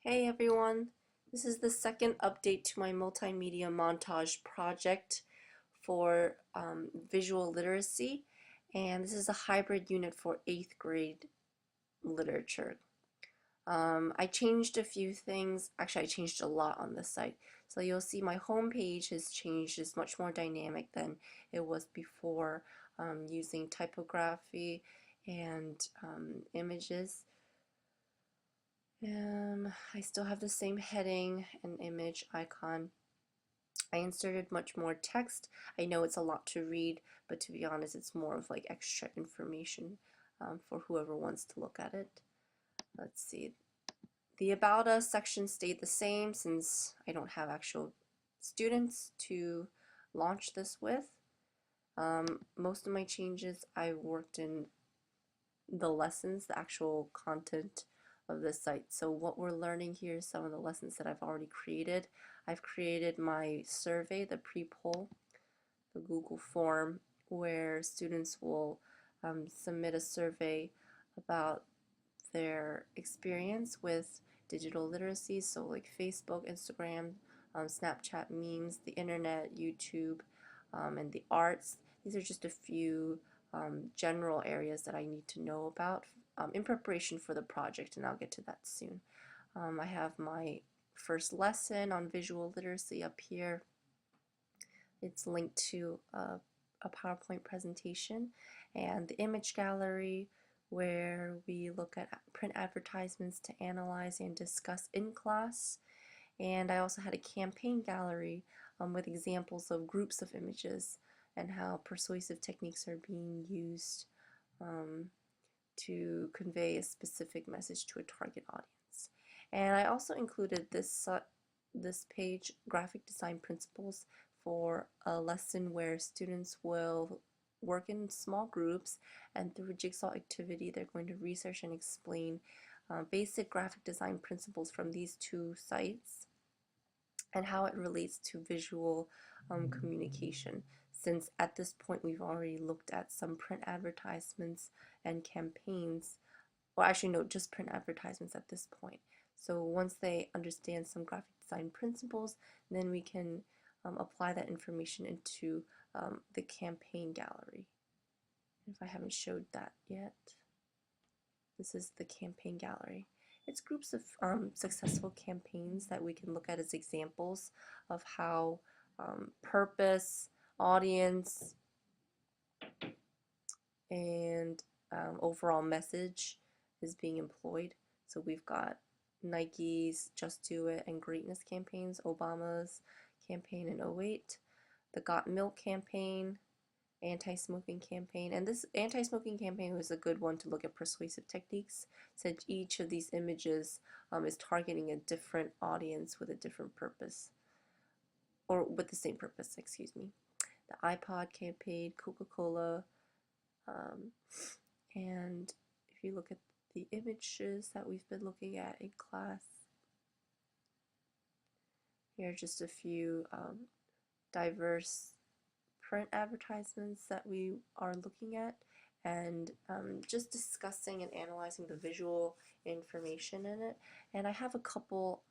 Hey everyone, this is the second update to my multimedia montage project for visual literacy, and this is a hybrid unit for 8th grade literature. I changed a few things. Actually, I changed a lot on this site. So you'll see my home page has changed. It's much more dynamic than it was before, using typography and images. I still have the same heading and image icon. I inserted much more text. I know it's a lot to read, but to be honest, it's more of like extra information for whoever wants to look at it. Let's see. The About Us section stayed the same since I don't have actual students to launch this with. Most of my changes I worked in the lessons, the actual content of the site. So what we're learning here is some of the lessons that I've already created. I've created my survey, the pre-poll, the Google form, where students will submit a survey about their experience with digital literacy, so like Facebook, Instagram, Snapchat, memes, the internet, YouTube, and the arts. These are just a few general areas that I need to know about in preparation for the project, and I'll get to that soon. I have my first lesson on visual literacy up here. It's linked to a PowerPoint presentation, and the image gallery where we look at print advertisements to analyze and discuss in class. And I also had a campaign gallery with examples of groups of images and how persuasive techniques are being used to convey a specific message to a target audience. And I also included this page, graphic design principles, for a lesson where students will work in small groups, and through a jigsaw activity they're going to research and explain basic graphic design principles from these two sites and how it relates to visual communication, since at this point we've already looked at some print advertisements and campaigns. Well, actually no, just print advertisements at this point. So once they understand some graphic design principles, then we can apply that information into the campaign gallery. If I haven't showed that yet, this is the campaign gallery. It's groups of successful campaigns that we can look at as examples of how purpose, audience, and overall message is being employed. So we've got Nike's Just Do It and Greatness campaigns, Obama's campaign in '08, the Got Milk campaign, anti-smoking campaign, and this anti-smoking campaign was a good one to look at persuasive techniques, since each of these images is targeting a different audience with a different purpose, or with the same purpose, excuse me. The iPod campaign, Coca-Cola, and if you look at the images that we've been looking at in class, here are just a few diverse print advertisements that we are looking at, and just discussing and analyzing the visual information in it. And I have a couple,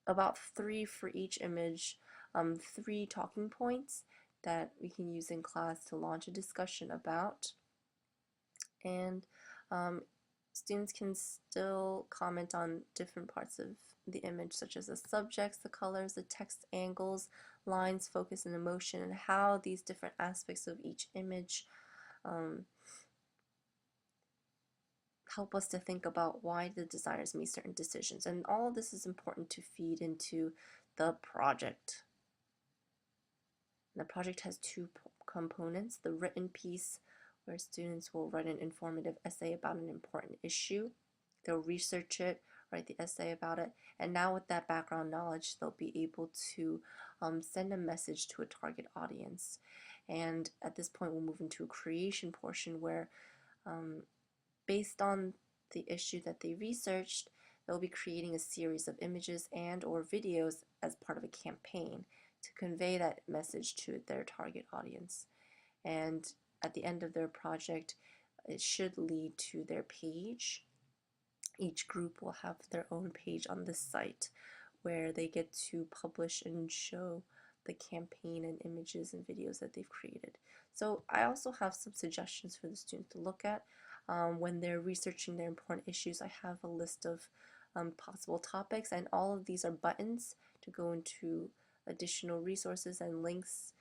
about 3 for each image, 3 talking points that we can use in class to launch a discussion about. And students can still comment on different parts of the image, such as the subjects, the colors, the text angles, lines, focus, and emotion, and how these different aspects of each image help us to think about why the designers made certain decisions. And all of this is important to feed into the project. And the project has 2 components: the written piece, where students will write an informative essay about an important issue. They'll research it, write the essay about it, and now with that background knowledge, they'll be able to send a message to a target audience. And at this point, we'll move into a creation portion where, based on the issue that they researched, they'll be creating a series of images and or videos as part of a campaign to convey that message to their target audience. And at the end of their project, it should lead to their page Each group will have their own page on this site where they get to publish and show the campaign and images and videos that they've created. So I also have some suggestions for the students to look at. When they're researching their important issues, I have a list of possible topics, and all of these are buttons to go into additional resources and links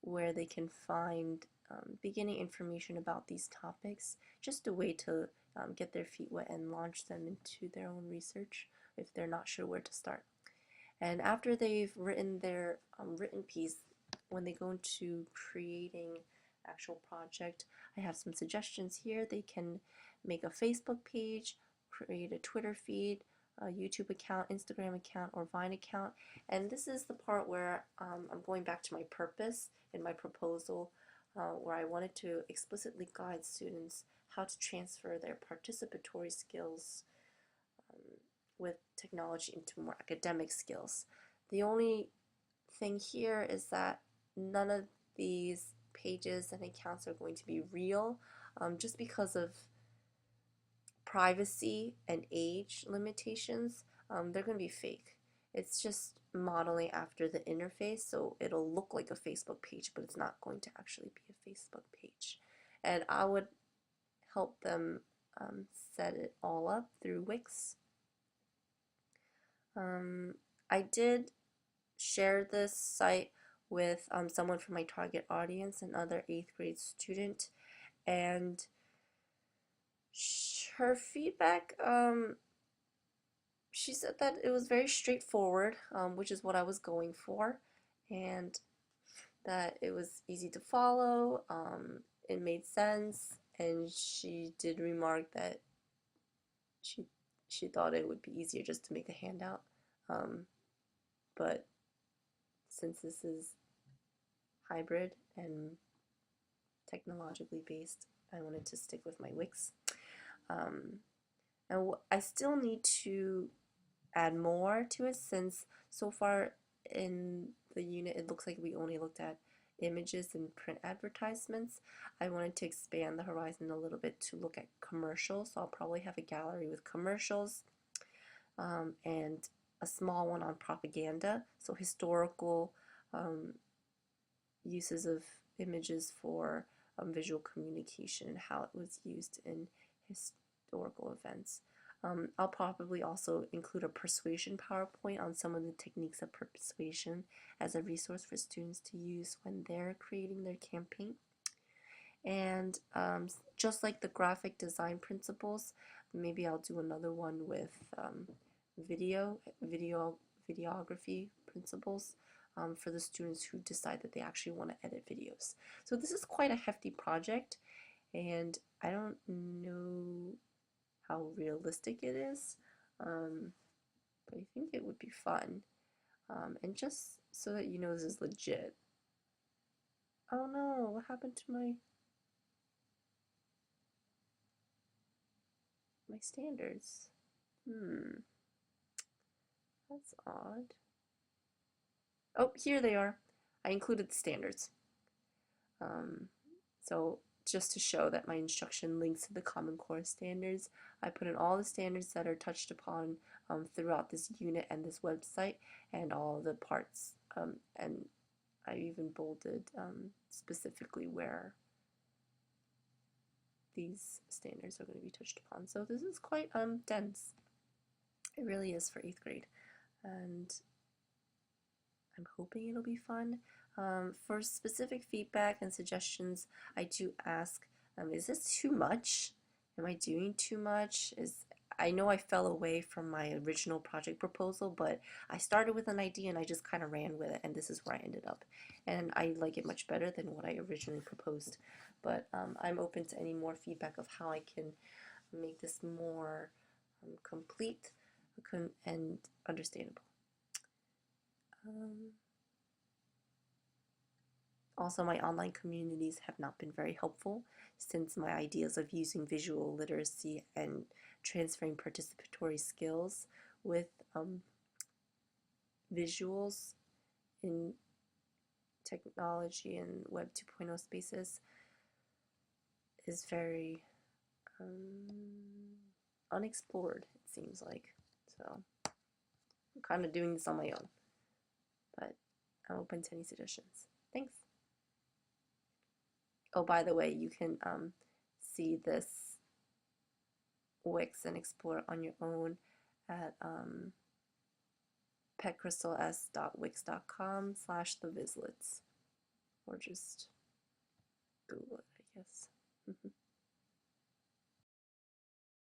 where they can find beginning information about these topics, just a way to get their feet wet and launch them into their own research if they're not sure where to start. And after they've written their written piece, when they go into creating actual project, I have some suggestions here. They can make a Facebook page, create a Twitter feed, a YouTube account, Instagram account, or Vine account. And this is the part where I'm going back to my purpose in my proposal, where I wanted to explicitly guide students how to transfer their participatory skills with technology into more academic skills. The only thing here is that none of these pages and accounts are going to be real, just because of privacy and age limitations. They're going to be fake. It's just modeling after the interface, so it'll look like a Facebook page, but it's not going to actually be a Facebook page. And I would help them set it all up through Wix. I did share this site with someone from my target audience, another 8th grade student, and her feedback, she said that it was very straightforward, which is what I was going for, and that it was easy to follow, it made sense, and she did remark that she thought it would be easier just to make a handout, but since this is hybrid and technologically based, I wanted to stick with my Wix. And I still need to add more to it, since so far in the unit it looks like we only looked at images and print advertisements. I wanted to expand the horizon a little bit to look at commercials, so I'll probably have a gallery with commercials, and a small one on propaganda, so historical uses of images for visual communication and how it was used in historical events. I'll probably also include a persuasion PowerPoint on some of the techniques of persuasion as a resource for students to use when they're creating their campaign. And just like the graphic design principles, maybe I'll do another one with videography principles for the students who decide that they actually want to edit videos. So this is quite a hefty project, and I don't know how realistic it is, but I think it would be fun. And just so that you know this is legit. Oh no, what happened to my standards? That's odd. Oh, here they are. I included the standards. So just to show that my instruction links to the Common Core standards, I put in all the standards that are touched upon throughout this unit and this website, and all the parts, and I even bolded specifically where these standards are going to be touched upon. So this is quite dense. It really is for 8th grade, and I'm hoping it'll be fun. For specific feedback and suggestions, I do ask, is this too much? Am I doing too much? I know I fell away from my original project proposal, but I started with an idea and I just kind of ran with it, and this is where I ended up. And I like it much better than what I originally proposed. But I'm open to any more feedback of how I can make this more complete and understandable. Also, my online communities have not been very helpful, since my ideas of using visual literacy and transferring participatory skills with visuals in technology and Web 2.0 spaces is very unexplored, it seems like. So I'm kind of doing this on my own, but I'm open to any suggestions. Thanks. Oh, by the way, you can see this Wix and explore it on your own at petcrystals.wix.com/thevislits, or just Google it, I guess.